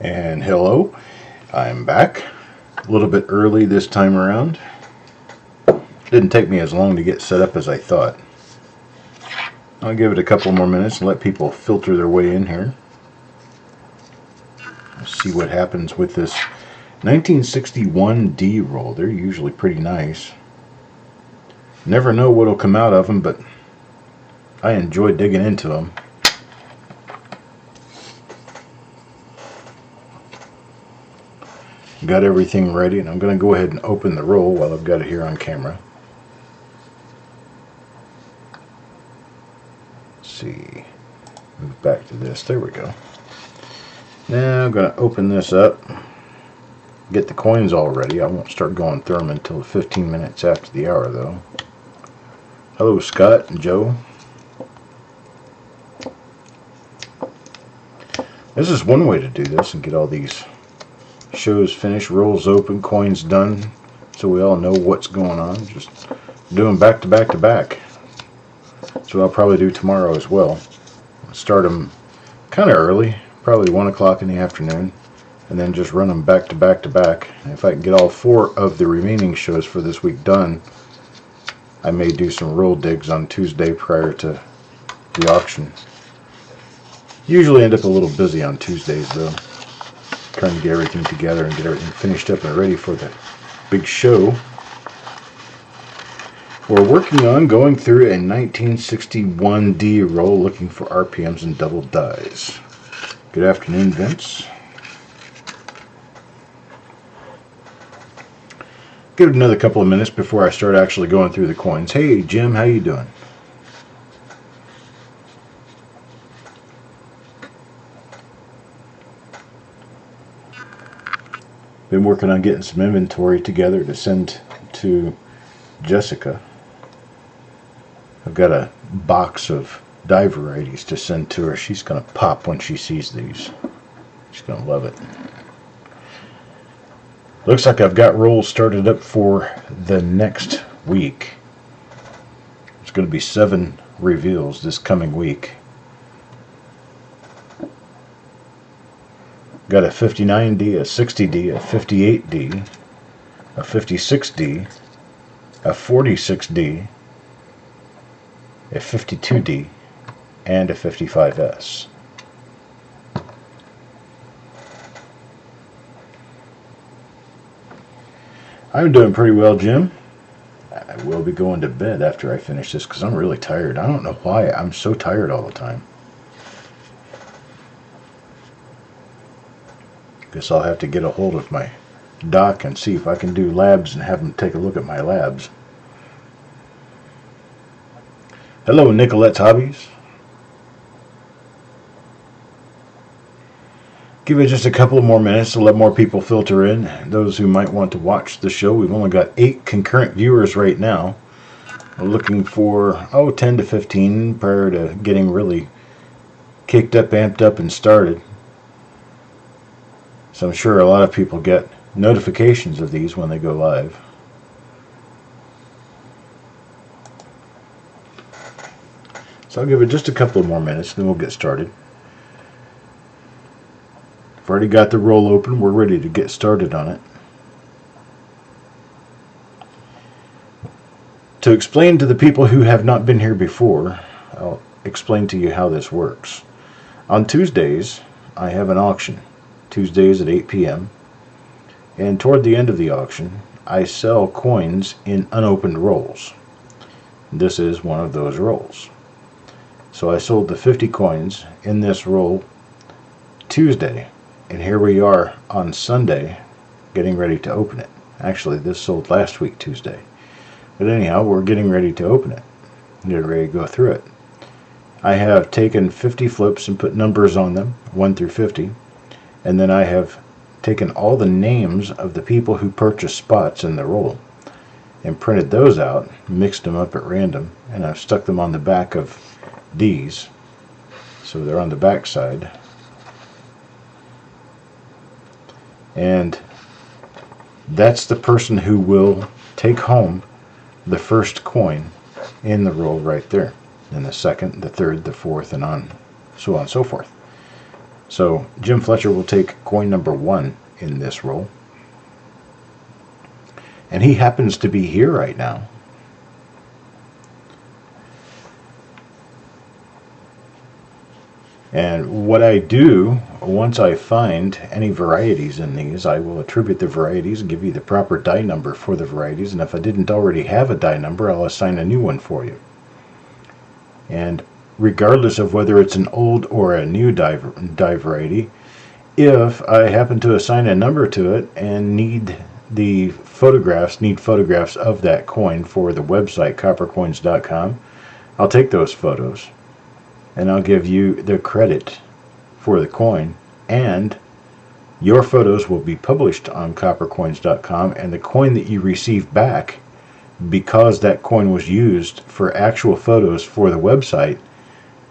And hello, I'm back. A little bit early this time around. Didn't take me as long to get set up as I thought. I'll give it a couple more minutes and let people filter their way in here. See what happens with this 1961 D roll. They're usually pretty nice. Never know what'll come out of them, but I enjoy digging into them. Got everything ready, and I'm going to go ahead and open the roll while I've got it here on camera. Let's see. Move back to this. There we go. Now I'm going to open this up. Get the coins all ready. I won't start going through them until 15 minutes after the hour, though. Hello, Scott and Joe. This is one way to do this and get all these shows finished, rolls open, coins done, so we all know what's going on. Just doing back to back to back. So I'll probably do tomorrow as well. Start them kind of early, probably 1 o'clock in the afternoon, and then just run them back to back to back. And if I can get all 4 of the remaining shows for this week done, I may do some roll digs on Tuesday prior to the auction. Usually end up a little busy on Tuesdays though, trying to get everything together and get everything finished up and ready for the big show. We're working on going through a 1961 D roll, looking for RPMs and double dies. Good afternoon, Vince. Give it another couple of minutes before I start actually going through the coins. Hey Jim, how you doing? Been working on getting some inventory together to send to Jessica. I've got a box of die varieties to send to her. She's going to pop when she sees these. She's going to love it. Looks like I've got rolls started up for the next week. There's going to be 7 reveals this coming week. Got a 59D, a 60D, a 58D, a 56D, a 46D, a 52D, and a 55S. I'm doing pretty well, Jim. I will be going to bed after I finish this because I'm really tired. I don't know why I'm so tired all the time. Guess I'll have to get a hold of my doc and see if I can do labs and have him take a look at my labs. Hello, Nicolette's Hobbies. Give it just a couple more minutes to let more people filter in. Those who might want to watch the show. We've only got 8 concurrent viewers right now. We're looking for 10 to 15 prior to getting really kicked up, amped up, and started. So I'm sure a lot of people get notifications of these when they go live. So I'll give it just a couple more minutes, then we'll get started. I've already got the roll open. We're ready to get started on it. To explain to the people who have not been here before, I'll explain to you how this works. On Tuesdays, I have an auction. Tuesdays at 8 p.m. And toward the end of the auction, I sell coins in unopened rolls. This is one of those rolls. So I sold the 50 coins in this roll Tuesday, and here we are on Sunday getting ready to open it. Actually, this sold last week Tuesday. But anyhow, we're getting ready to open it. Get ready to go through it. I have taken 50 flips and put numbers on them, 1 through 50. And then I have taken all the names of the people who purchased spots in the roll and printed those out, mixed them up at random, and I've stuck them on the back of these. So they're on the back side. And that's the person who will take home the first coin in the roll right there. And the second, the third, the fourth, and so on and so forth. So Jim Fletcher will take coin number 1 in this roll. And he happens to be here right now. And what I do, once I find any varieties in these, I will attribute the varieties and give you the proper die number for the varieties. And if I didn't already have a die number, I'll assign a new one for you. And regardless of whether it's an old or a new die variety, if I happen to assign a number to it and need photographs of that coin for the website coppercoins.com, I'll take those photos and I'll give you the credit for the coin, and your photos will be published on coppercoins.com, and the coin that you receive back, because that coin was used for actual photos for the website,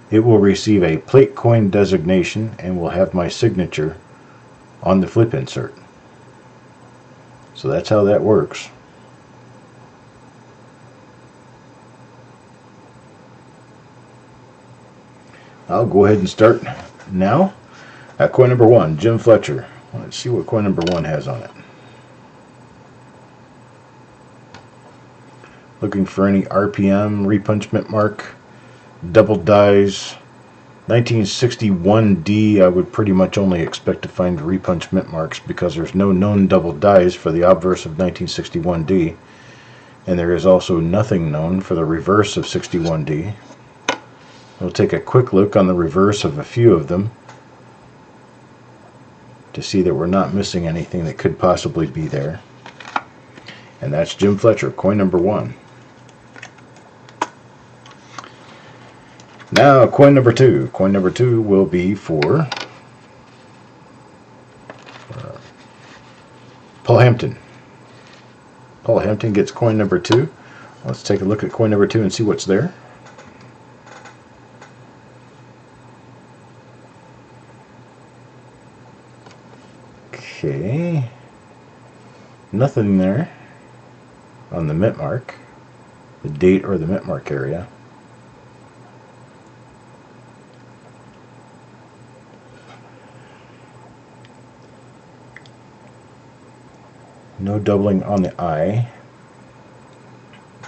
it will receive a plate coin designation and will have my signature on the flip insert. So that's how that works. I'll go ahead and start now. At coin number 1, Jim Fletcher. Let's see what coin number 1 has on it. Looking for any RPM, repunchment mark, double dies. 1961D, I would pretty much only expect to find repunchment marks because there's no known double dies for the obverse of 1961D. And there is also nothing known for the reverse of 61D. We'll take a quick look on the reverse of a few of them to see that we're not missing anything that could possibly be there. And that's Jim Fletcher, coin number 1. Now coin number 2. Coin number 2 will be for Paul Hampton. Paul Hampton gets coin number 2. Let's take a look at coin number 2 and see what's there. Okay, nothing there on the mint mark, the date or the mint mark area. No doubling on the I,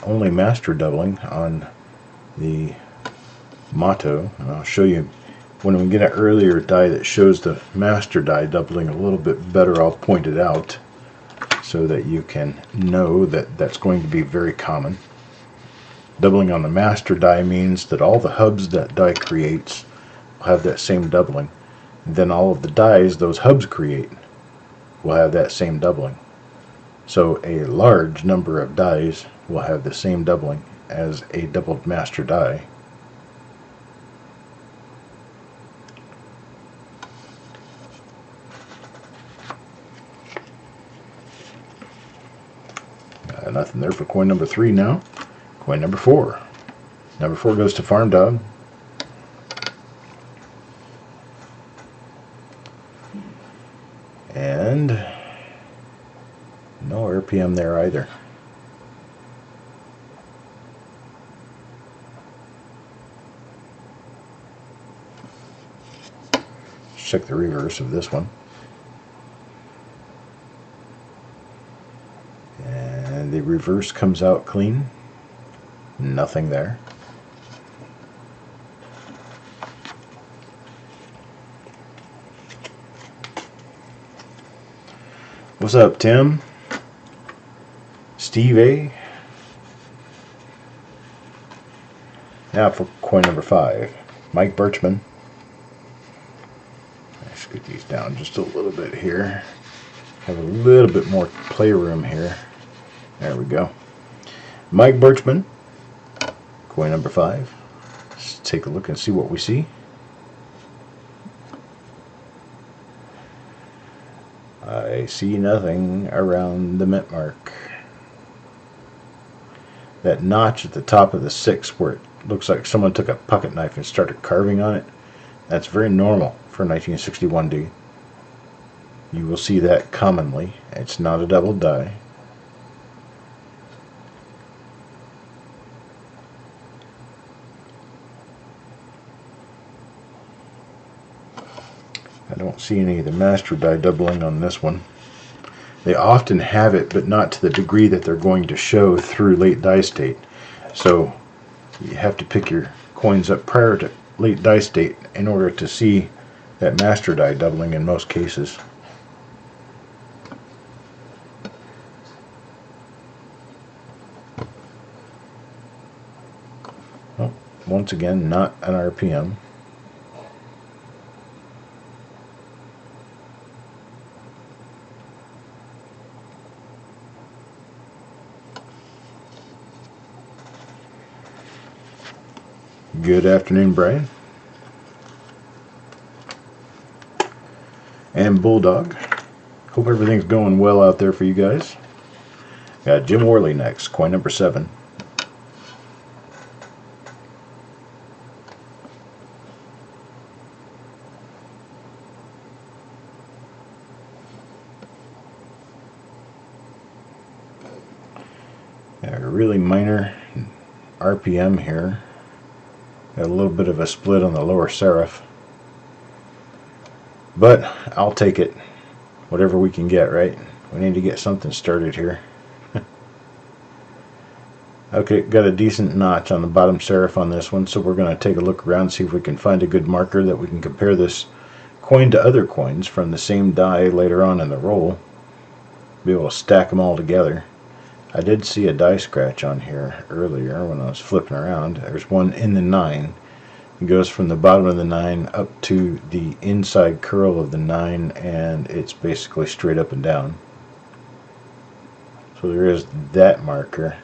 only master doubling on the motto, and I'll show you when we get an earlier die that shows the master die doubling a little bit better. I'll point it out so that you can know that that's going to be very common. Doubling on the master die means that all the hubs that die creates will have that same doubling. And then all of the dies those hubs create will have that same doubling. So a large number of dies will have the same doubling as a doubled master die. Nothing there for coin number 3 now. Coin number 4. Number 4 goes to Farm Dog. And no RPM there either. Let's check the reverse of this one. The reverse comes out clean. Nothing there. What's up, Tim? Steve A. Now for coin number 5. Mike Birchman. Let's get these down just a little bit here. Have a little bit more playroom here. There we go. Mike Birchman, coin number 5. Let's take a look and see what we see. I see nothing around the mint mark. That notch at the top of the 6 where it looks like someone took a pocket knife and started carving on it, that's very normal for 1961D. You will see that commonly. It's not a double die. I don't see any of the master die doubling on this one. They often have it, but not to the degree that they're going to show through late die state. So you have to pick your coins up prior to late die state in order to see that master die doubling in most cases. Oh, once again, not an RPM. Good afternoon, Brian. And Bulldog. Hope everything's going well out there for you guys. Got Jim Worley next, coin number 7. Got a really minor RPM here. Got a little bit of a split on the lower serif. But I'll take it. Whatever we can get, right? We need to get something started here. Okay, got a decent notch on the bottom serif on this one, so we're going to take a look around, see if we can find a good marker that we can compare this coin to other coins from the same die later on in the roll. Be able to stack them all together. I did see a die scratch on here earlier when I was flipping around. There's one in the 9. It goes from the bottom of the 9 up to the inside curl of the 9, and it's basically straight up and down. So there is that marker.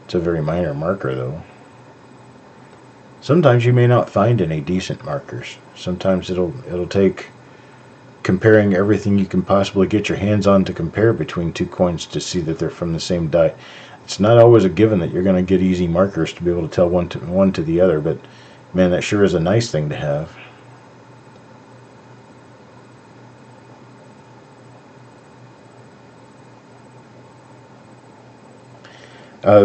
It's a very minor marker though. Sometimes you may not find any decent markers. Sometimes it'll take comparing everything you can possibly get your hands on to compare between two coins to see that they're from the same die. It's not always a given that you're going to get easy markers to be able to tell one to the other, but man, that sure is a nice thing to have.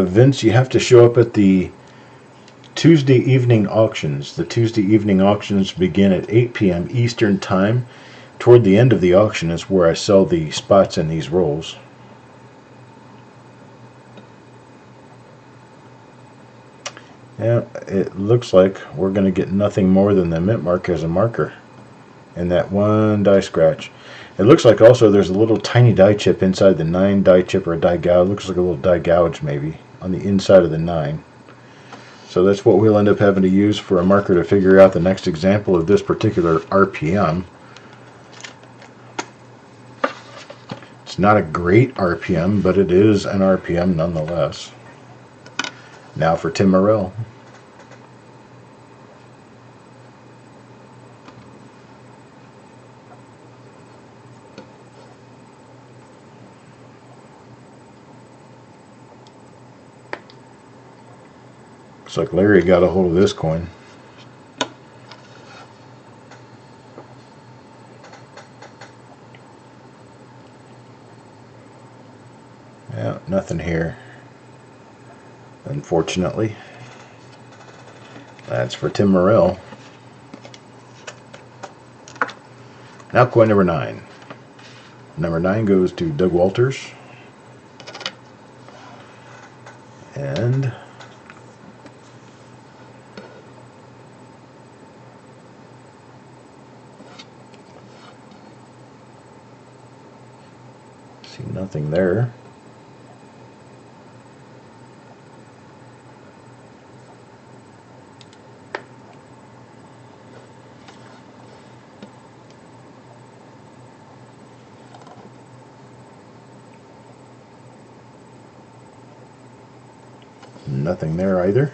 Vince, you have to show up at the Tuesday evening auctions. The Tuesday evening auctions begin at 8 p.m. Eastern Time. Toward the end of the auction is where I sell the spots in these rolls. Yeah, it looks like we're going to get nothing more than the mint mark as a marker. And that one die scratch. It looks like also there's a little tiny die chip inside the 9 die chip, or a die gouge. It looks like a little die gouge maybe on the inside of the 9. So that's what we'll end up having to use for a marker to figure out the next example of this particular RPM. It's not a great RPM, but it is an RPM nonetheless. Now for Tim Morrell. Looks like Larry got a hold of this coin. Yeah, nothing here, unfortunately. That's for Tim Morrell. Now coin number 9. Number 9 goes to Doug Walters. And see nothing there. Nothing there either.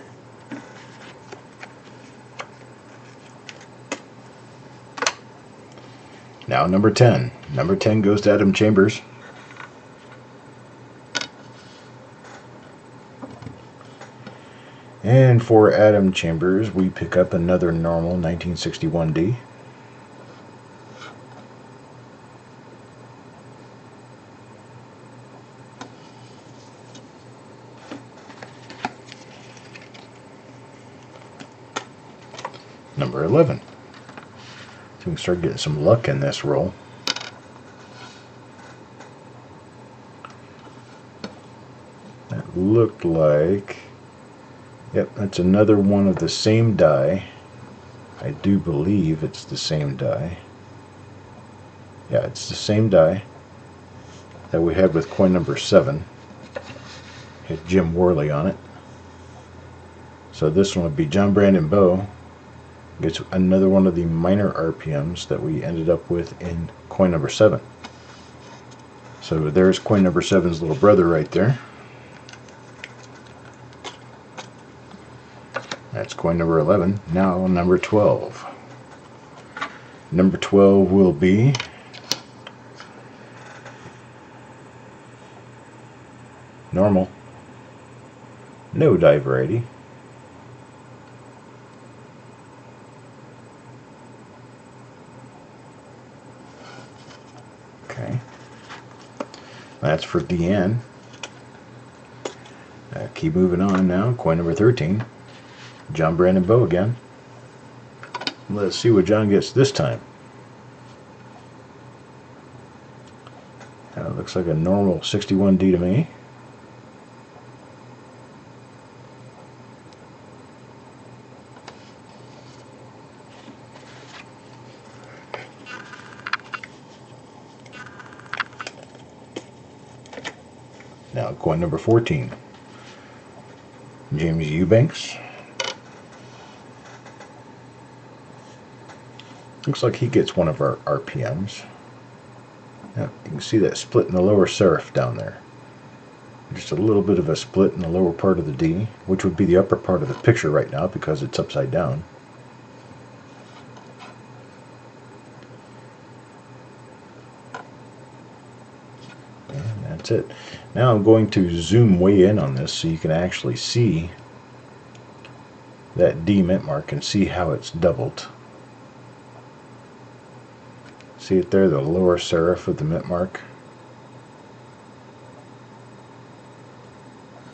Now number 10. Number 10 goes to Adam Chambers. And for Adam Chambers, we pick up another normal 1961D. Number 11. we can start getting some luck in this roll. That looked like, yep, that's another one of the same die. I do believe it's the same die. Yeah, it's the same die that we had with coin number 7. Had Jim Worley on it. So this one would be John Brandon Bow. Gets another one of the minor RPMs that we ended up with in coin number 7. So there's coin number 7's little brother right there. That's coin number 11. Now number 12. Number 12 will be normal. No die variety. Okay. That's for Deanne. Keep moving on now. Coin number 13. John Brandon Bow again. Let's see what John gets this time. It looks like a normal 61D to me. Now coin number 14. James Eubanks. Looks like he gets one of our RPMs. Yep, you can see that split in the lower serif down there. Just a little bit of a split in the lower part of the D, which would be the upper part of the picture right now because it's upside down. And that's it. Now I'm going to zoom way in on this so you can actually see that D mint mark and see how it's doubled. See it there, the lower serif of the mint mark.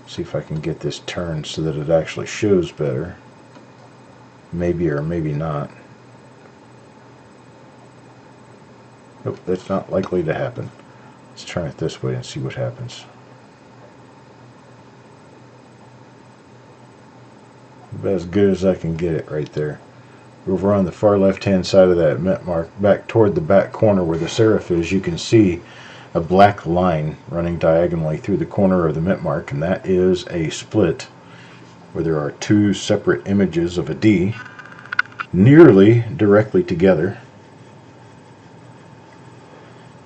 See if I can get this turned so that it actually shows better. Maybe or maybe not. Nope, that's not likely to happen. Let's turn it this way and see what happens. About as good as I can get it right there. Over on the far left hand side of that mint mark, back toward the back corner where the serif is, you can see a black line running diagonally through the corner of the mint mark, and that is a split where there are two separate images of a D nearly directly together,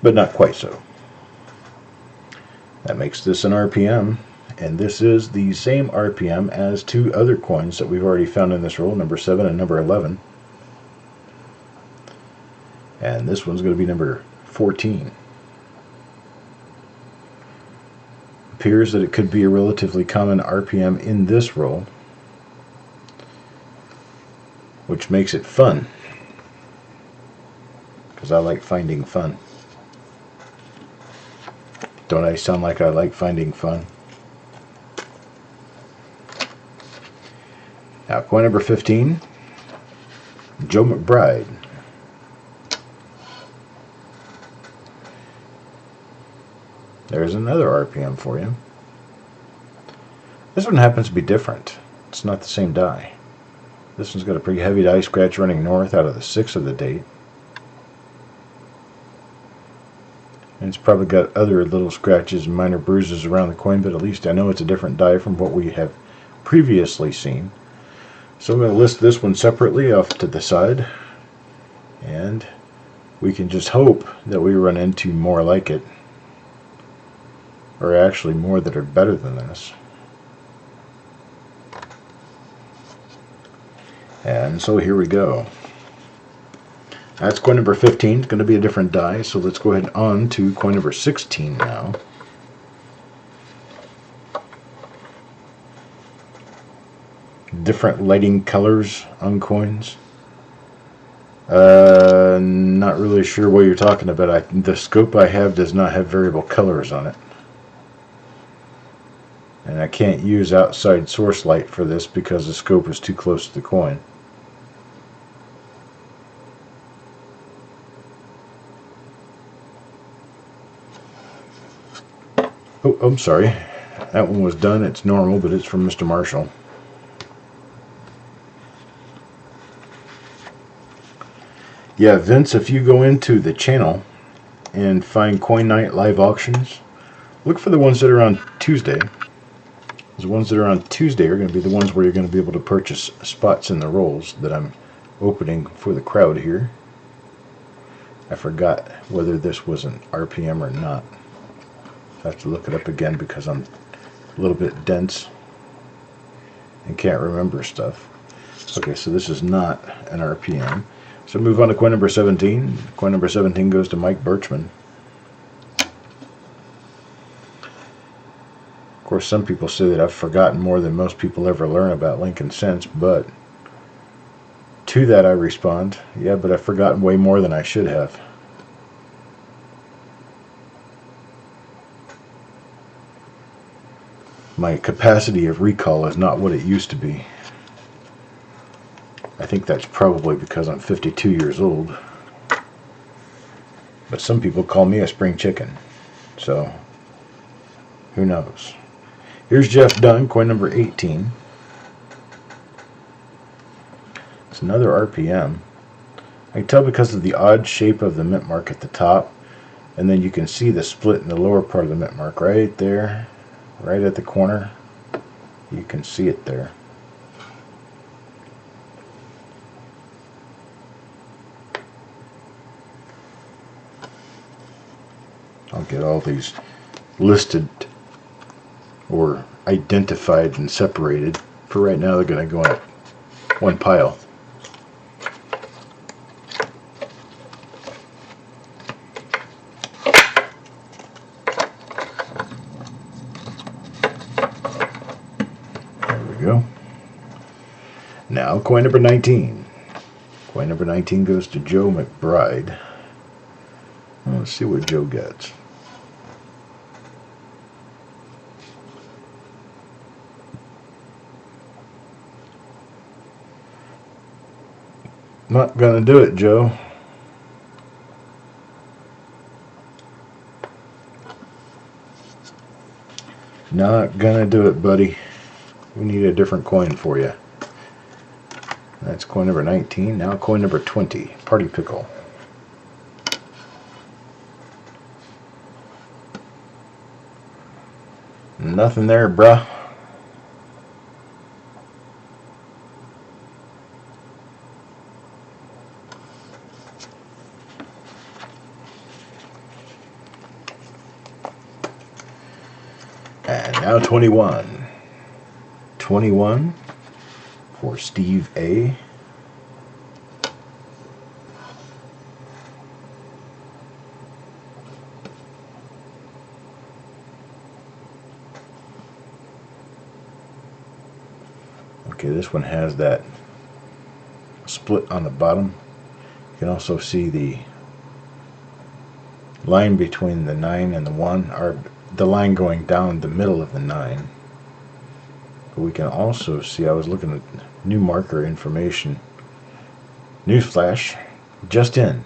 but not quite so. That makes this an RPM, and this is the same RPM as two other coins that we've already found in this roll, number 7 and number 11. And this one's going to be number 14. Appears that it could be a relatively common RPM in this roll, which makes it fun, because I like finding fun. Don't I sound like I like finding fun? Now, coin number 15, Joe McBride. There's another RPM for you. This one happens to be different. It's not the same die. This one's got a pretty heavy die scratch running north out of the 6 of the date. And it's probably got other little scratches and minor bruises around the coin, but at least I know it's a different die from what we have previously seen. So I'm going to list this one separately off to the side, and we can just hope that we run into more like it, or actually more that are better than this. And so here we go. That's coin number 15. It's going to be a different die, so let's go ahead on to coin number 16 now. Different lighting colors on coins. Not really sure what you're talking about. The scope I have does not have variable colors on it. And I can't use outside source light for this because the scope is too close to the coin. Oh, I'm sorry. That one was done. It's normal, but it's from Mr. Marshall. Yeah, Vince, if you go into the channel and find Coin Night live auctions, look for the ones that are on Tuesday. The ones that are on Tuesday are going to be the ones where you're going to be able to purchase spots in the rolls that I'm opening for the crowd here. I forgot whether this was an RPM or not. I have to look it up again because I'm a little bit dense and can't remember stuff. Okay, so this is not an RPM. So move on to coin number 17. Coin number 17 goes to Mike Birchman. Of course, some people say that I've forgotten more than most people ever learn about Lincoln Cents, but to that I respond, yeah, but I've forgotten way more than I should have. My capacity of recall is not what it used to be. I think that's probably because I'm 52 years old. But some people call me a spring chicken. So, who knows? Here's Jeff Dunn, coin number 18. It's another RPM. I can tell because of the odd shape of the mint mark at the top. And then you can see the split in the lower part of the mint mark right there. Right at the corner. You can see it there. I'll get all these listed or identified and separated. For right now, they're going to go in one pile. There we go. Now, coin number 19. Coin number 19 goes to Joe McBride. Let's see what Joe gets. Not gonna do it, Joe. Not gonna do it, buddy. We need a different coin for you. That's coin number 19. Now coin number 20. Party Pickle. Nothing there, bruh. And now 21. 21 for Steve A. Okay, this one has that split on the bottom. You can also see the line between the 9 and the 1, or the line going down the middle of the 9. But we can also see, I was looking at new marker information. Newsflash, just in.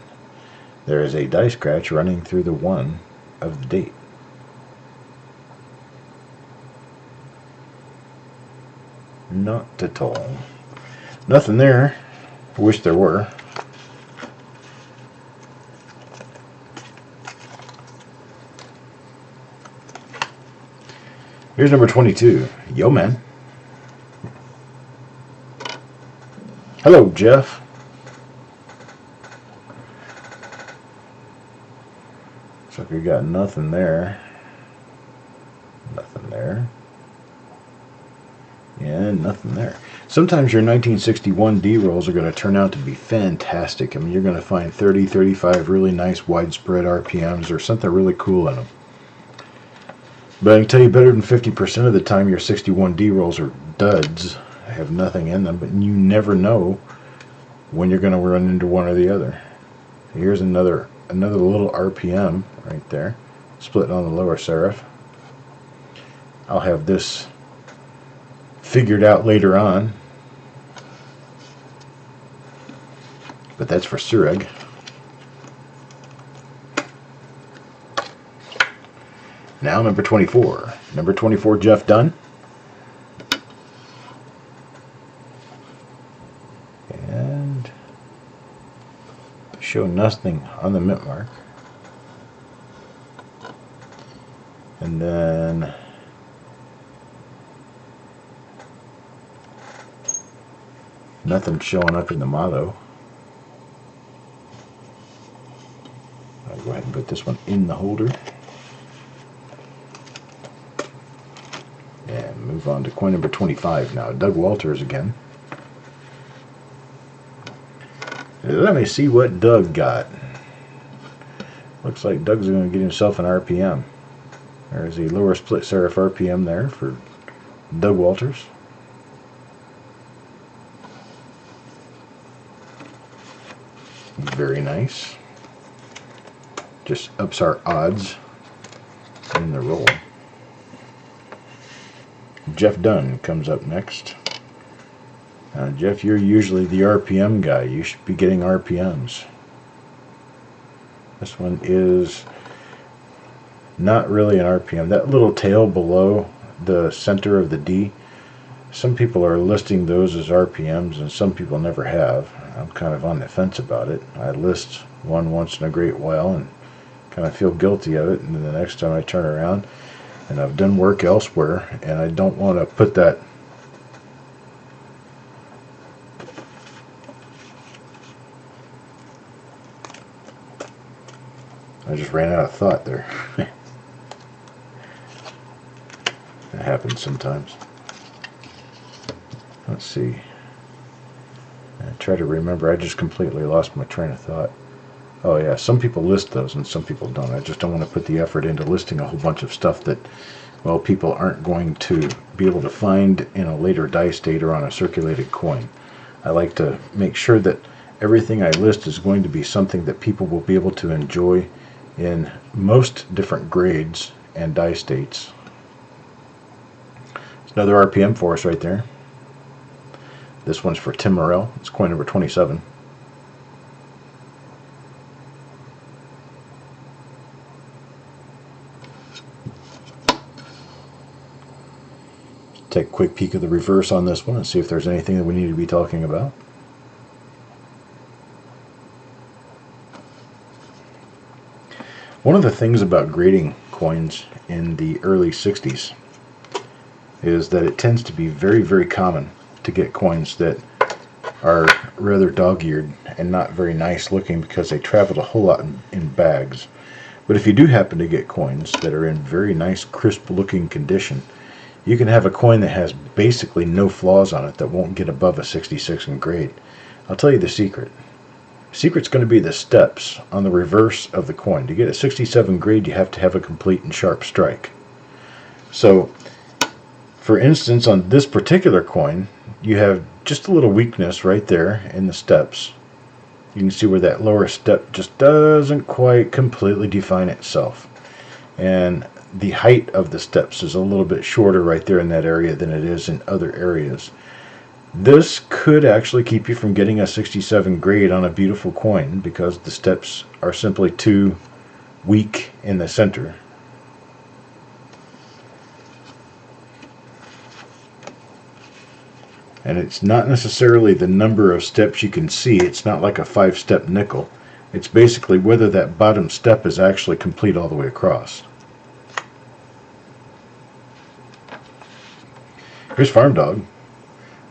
There is a die scratch running through the 1 of the date. Not at all. Nothing there. I wish there were. Here's number 22. Yo, man. Hello, Jeff. Looks like we got nothing there. Nothing there. Yeah, nothing there. Sometimes your 1961 D rolls are going to turn out to be fantastic. I mean, you're going to find 30, 35 really nice widespread RPMs or something really cool in them. But I can tell you better than 50% of the time your 61 D rolls are duds. Have nothing in them, but you never know when you're going to run into one or the other. Here's another little RPM right there, split on the lower serif. I'll have this figured out later on, but that's for Orig. Now number 24. Number 24, Jeff Dunn. And show nothing on the mint mark. And then nothing showing up in the motto. I'll go ahead and put this one in the holder. And move on to coin number 25 now. Doug Walters again. Let me see what Doug got. Looks like Doug's going to get himself an RPM. There's a lower split serif RPM there for Doug Walters. Very nice. Just ups our odds in the roll. Jeff Dunn comes up next. Jeff, you're usually the RPM guy. You should be getting RPMs. This one is not really an RPM. That little tail below the center of the D, some people are listing those as RPMs and some people never have. I'm kind of on the fence about it. I list one once in a great while and kind of feel guilty of it, and then the next time I turn around, and I've done work elsewhere, and I don't want to put that I just ran out of thought there. That happens sometimes. Let's see. I try to remember. I just completely lost my train of thought. Oh yeah, some people list those and some people don't. I just don't want to put the effort into listing a whole bunch of stuff that, well, people aren't going to be able to find in a later die state or on a circulated coin. I like to make sure that everything I list is going to be something that people will be able to enjoy in most different grades and die states. It's another RPM for us right there. This one's for Tim Morrell. It's coin number 27. Take a quick peek at the reverse on this one and see if there's anything that we need to be talking about. One of the things about grading coins in the early 60s is that it tends to be very, very common to get coins that are rather dog-eared and not very nice looking because they traveled a whole lot in bags. But if you do happen to get coins that are in very nice, crisp looking condition, you can have a coin that has basically no flaws on it that won't get above a 66 in grade. I'll tell you the secret. Secret's going to be the steps on the reverse of the coin. To get a 67 grade, you have to have a complete and sharp strike. So, for instance, on this particular coin, you have just a little weakness right there in the steps. You can see where that lower step just doesn't quite completely define itself. And the height of the steps is a little bit shorter right there in that area than it is in other areas. This could actually keep you from getting a 67 grade on a beautiful coin because the steps are simply too weak in the center. And it's not necessarily the number of steps you can see. It's not like a 5-step nickel. It's basically whether that bottom step is actually complete all the way across. Here's Farm Dog.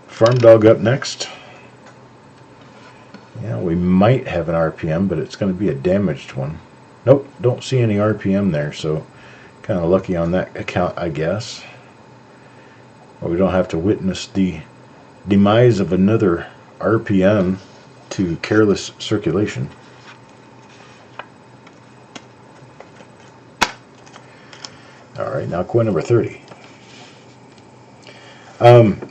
Farm Dog up next. Yeah, we might have an RPM, but it's going to be a damaged one. Nope, don't see any RPM there, so kind of lucky on that account, I guess. Well, we don't have to witness the demise of another RPM to careless circulation. Alright, now coin number 30.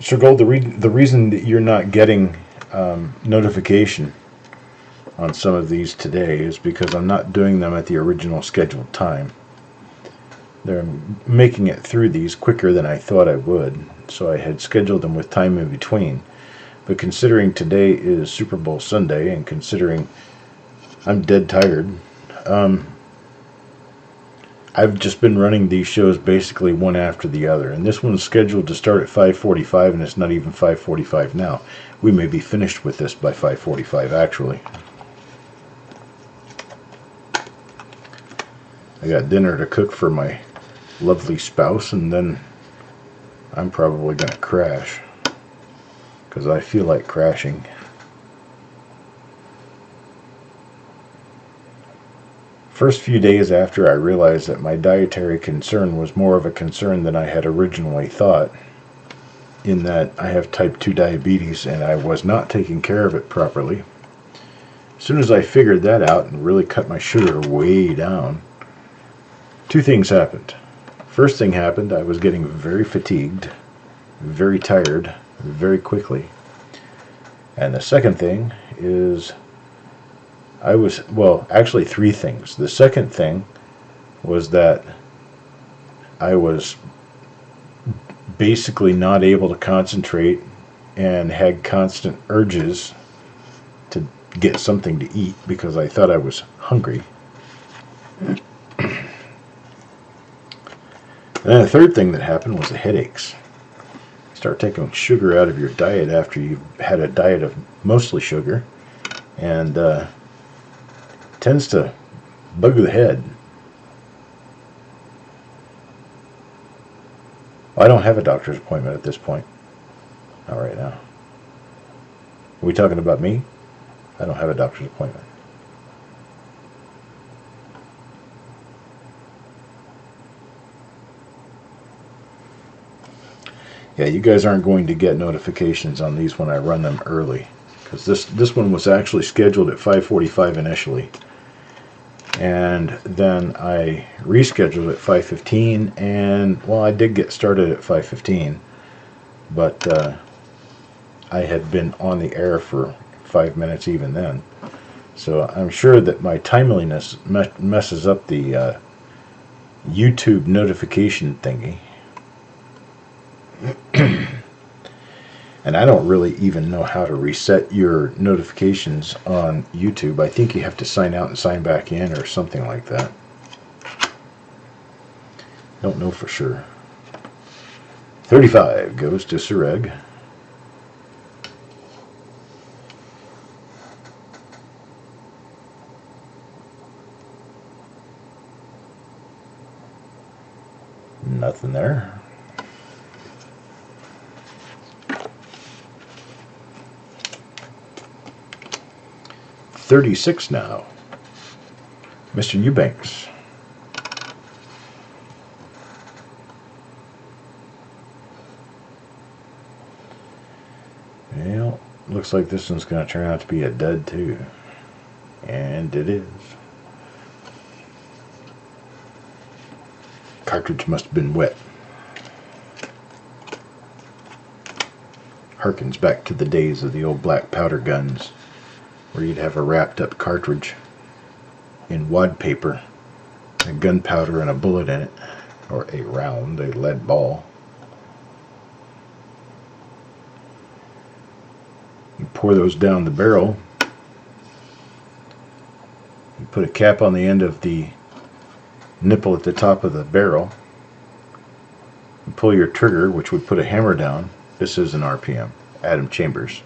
Sir Gold, the reason that you're not getting notification on some of these today is because I'm not doing them at the original scheduled time. They're making it through these quicker than I thought I would, so I had scheduled them with time in between. But considering today is Super Bowl Sunday, and considering I'm dead tired, I've just been running these shows basically one after the other, and this one's scheduled to start at 5:45, and it's not even 5:45 now. We may be finished with this by 5:45, actually. I got dinner to cook for my lovely spouse, and then I'm probably going to crash, because I feel like crashing. First few days after I realized that my dietary concern was more of a concern than I had originally thought, in that I have type 2 diabetes and I was not taking care of it properly. As soon as I figured that out and really cut my sugar way down, two things happened. First thing happened, I was getting very fatigued, very tired, very quickly. And the second thing is actually three things. The second thing was that I was basically not able to concentrate and had constant urges to get something to eat because I thought I was hungry. And then the third thing that happened was the headaches. Start taking sugar out of your diet after you've had a diet of mostly sugar, and tends to bug the head. I don't have a doctor's appointment at this point. Not right now. Are we talking about me? I don't have a doctor's appointment. Yeah, you guys aren't going to get notifications on these when I run them early, because this one was actually scheduled at 5:45 initially. And then I rescheduled at 5:15, and well, I did get started at 5:15, but I had been on the air for 5 minutes even then. So I'm sure that my timeliness messes up the YouTube notification thingy. And I don't really even know how to reset your notifications on YouTube. I think you have to sign out and sign back in or something like that. Don't know for sure. 35 goes to Orig. Nothing there. $36 now. Mr. Eubanks. Well, looks like this one's going to turn out to be a dud too. And it is. Cartridge must have been wet. Harkens back to the days of the old black powder guns, where you'd have a wrapped up cartridge in wad paper, a gunpowder and a bullet in it, or a round, a lead ball. You pour those down the barrel, you put a cap on the end of the nipple at the top of the barrel, you pull your trigger, which would put a hammer down. This is an RPM, Adam Chambers.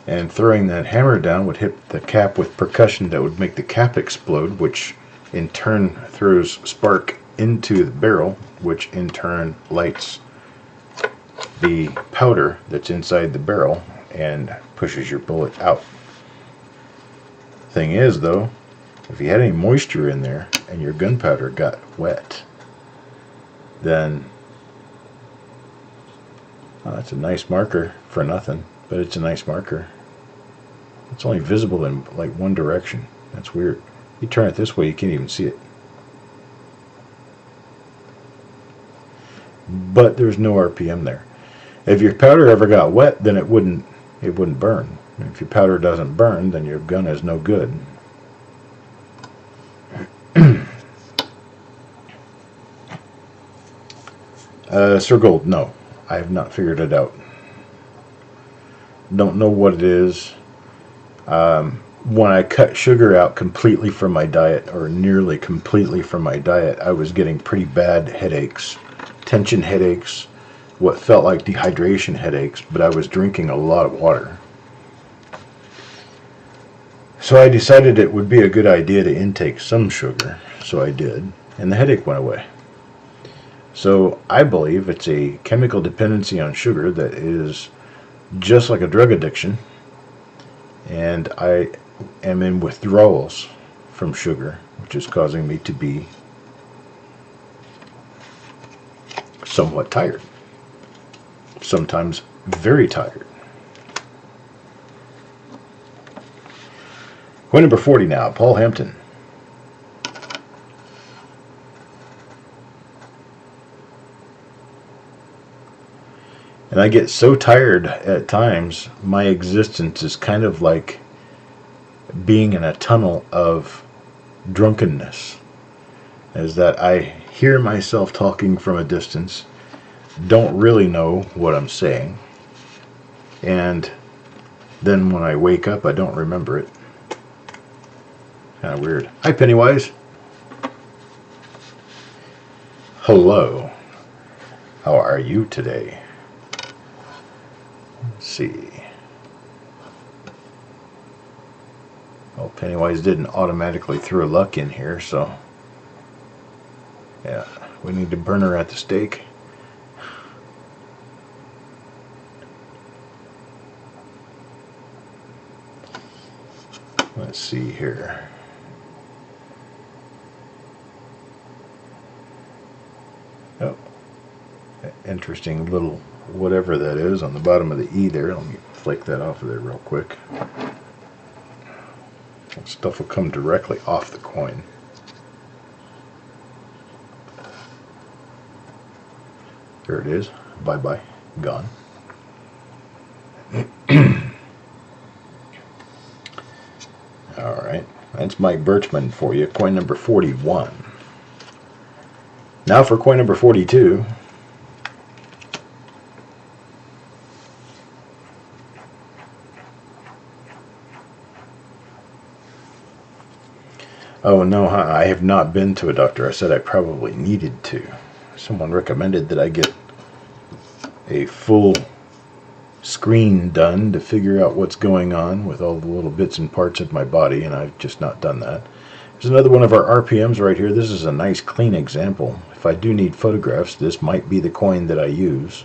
And throwing that hammer down would hit the cap with percussion that would make the cap explode, which in turn throws spark into the barrel, which in turn lights the powder that's inside the barrel and pushes your bullet out. Thing is, though, if you had any moisture in there and your gunpowder got wet, then that's a nice marker for nothing, but it's a nice marker. It's only visible in like one direction. That's weird. You turn it this way, you can't even see it. But there's no RPM there. If your powder ever got wet, then it wouldn't burn. If your powder doesn't burn, then your gun is no good. Sir Gold, no. I have not figured it out. Don't know what it is. when I cut sugar out completely from my diet, or nearly completely from my diet, I was getting pretty bad headaches, tension headaches, what felt like dehydration headaches, but I was drinking a lot of water. So I decided it would be a good idea to intake some sugar, so I did, and the headache went away. So I believe it's a chemical dependency on sugar that is just like a drug addiction, and I am in withdrawals from sugar, which is causing me to be somewhat tired, sometimes very tired. Point number 40 now, Paul Hampton. And I get so tired at times, my existence is kind of like being in a tunnel of drunkenness. Is that I hear myself talking from a distance, don't really know what I'm saying, and then when I wake up, I don't remember it. Kind of weird. Hi, Pennywise. Hello. How are you today? Let's see. Well, Pennywise didn't automatically throw luck in here, so yeah, we need to burn her at the stake. Let's see here. Oh, interesting little whatever that is on the bottom of the E there. Let me flake that off of there real quick. That stuff will come directly off the coin. There it is. Bye-bye. Gone. Alright. That's Mike Birchman for you. Coin number 41. Now for coin number 42. Oh no, I have not been to a doctor. I said I probably needed to. Someone recommended that I get a full screen done to figure out what's going on with all the little bits and parts of my body, and I've just not done that. There's another one of our RPMs right here. This is a nice clean example. If I do need photographs, this might be the coin that I use.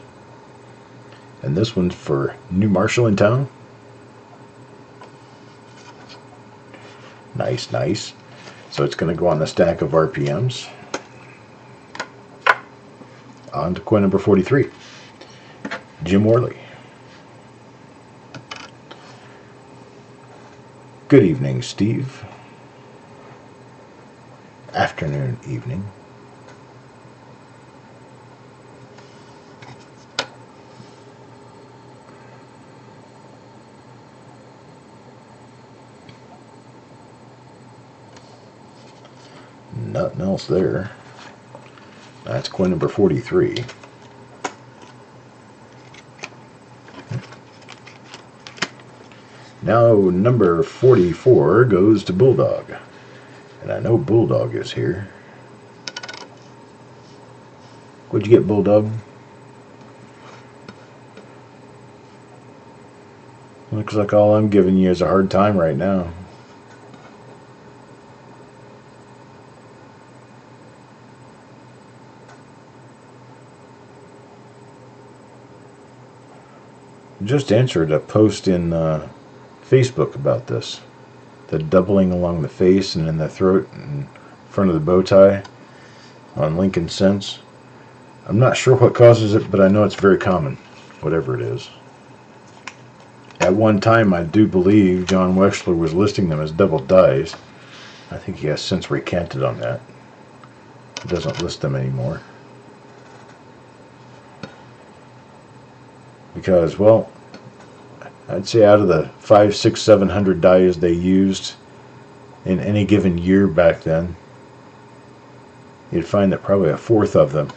And this one's for New Marshall in town. Nice, nice. So it's going to go on the stack of RPMs. On to coin number 43. Jim Worley. Good evening, Steve. Afternoon, evening. Nothing else there. That's coin number 43. Now number 44 goes to Bulldog. And I know Bulldog is here. What'd you get, Bulldog? Looks like all I'm giving you is a hard time right now. Just answered a post in Facebook about this. The doubling along the face and in the throat and front of the bow tie on Lincoln Sense. I'm not sure what causes it, but I know it's very common, whatever it is. At one time, I do believe John Wexler was listing them as double dies. I think he has since recanted on that. He doesn't list them anymore. Because, well, I'd say out of the 500, 600, 700 dies they used in any given year back then, you'd find that probably a fourth of them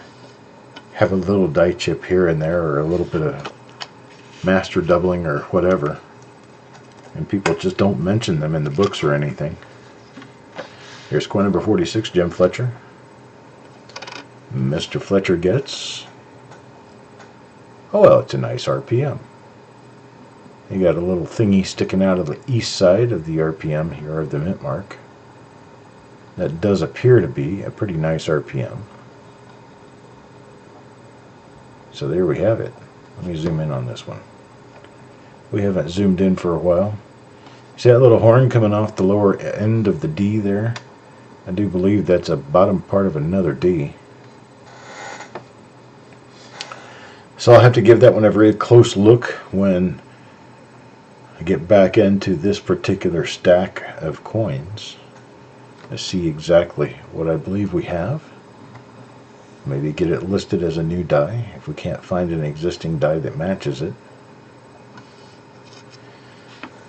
have a little die chip here and there, or a little bit of master doubling or whatever. and people just don't mention them in the books or anything. Here's coin number 46, Jim Fletcher. Mr. Fletcher gets, oh well, it's a nice RPM. You got a little thingy sticking out of the east side of the RPM here of the mint mark. That does appear to be a pretty nice RPM. So there we have it. Let me zoom in on this one. We haven't zoomed in for a while. See that little horn coming off the lower end of the D there? I do believe that's a bottom part of another D. So I'll have to give that one a very close look when I get back into this particular stack of coins to see exactly what I believe we have. Maybe get it listed as a new die if we can't find an existing die that matches it.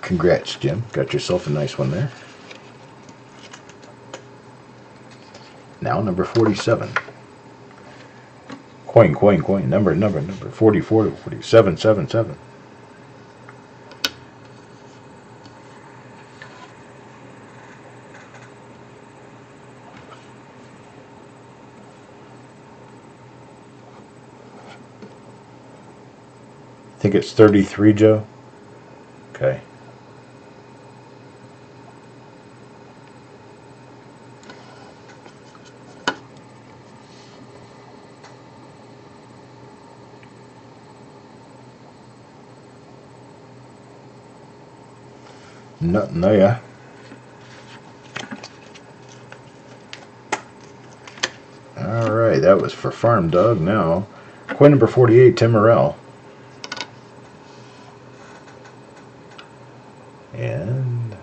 Congrats, Jim. Got yourself a nice one there. Now number 47. Coin. Number 44, 47, 7, 7. I think it's 33, Joe. Okay. Nothing there. Alright, that was for Farm Dog. Now, coin number 48, Tim Morrell. And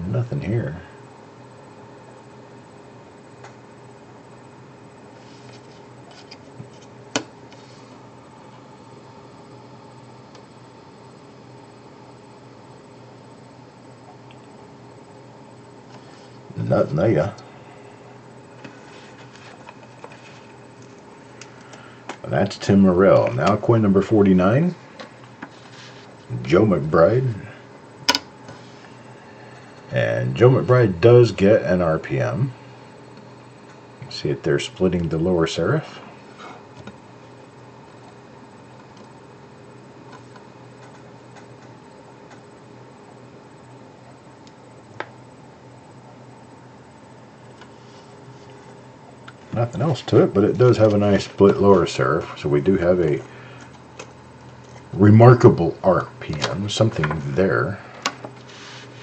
nothing here. Nothing there. And that's Tim Morrell. Now coin number 49, Joe McBride. And Joe McBride does get an RPM. See it there splitting the lower serif. Nothing else to it, but it does have a nice split lower serif, so we do have a remarkable RPM, something there.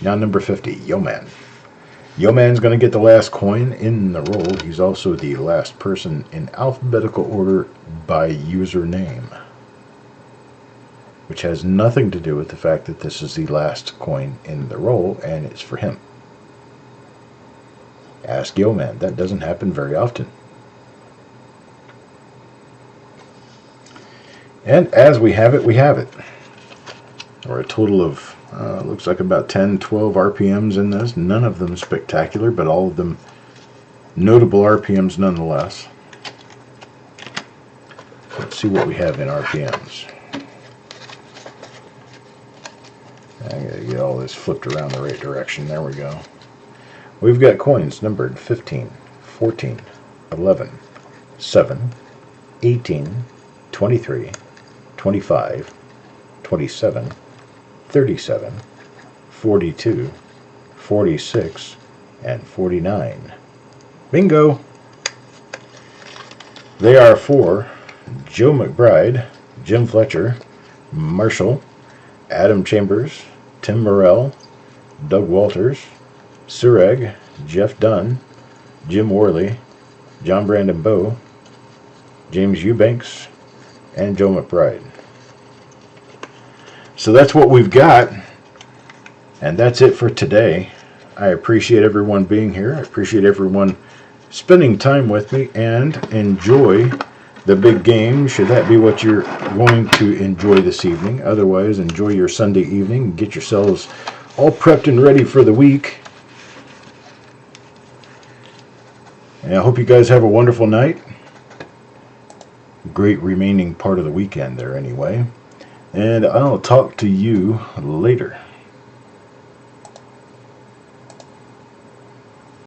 Now number 50, Yo-Man. Yo-Man's going to get the last coin in the roll. He's also the last person in alphabetical order by username, which has nothing to do with the fact that this is the last coin in the roll, and it's for him. Ask Yo-Man. That doesn't happen very often. And as we have it, we have it. Or a total of, looks like about 10, 12 RPMs in this. None of them spectacular, but all of them notable RPMs nonetheless. Let's see what we have in RPMs. I gotta get all this flipped around the right direction. There we go. We've got coins numbered 15, 14, 11, 7, 18, 23, 25, 27, 37, 42, 46, and 49. Bingo! They are for Joe McBride, Jim Fletcher, Marshall, Adam Chambers, Tim Morrell, Doug Walters, Sureg, Jeff Dunn, Jim Worley, John Brandon Bowe, James Eubanks, and Joe McBride. So that's what we've got, and that's it for today. I appreciate everyone being here. I appreciate everyone spending time with me, and enjoy the big game, should that be what you're going to enjoy this evening. Otherwise, enjoy your Sunday evening. Get yourselves all prepped and ready for the week. And I hope you guys have a wonderful night. Great remaining part of the weekend there anyway. And I'll talk to you later.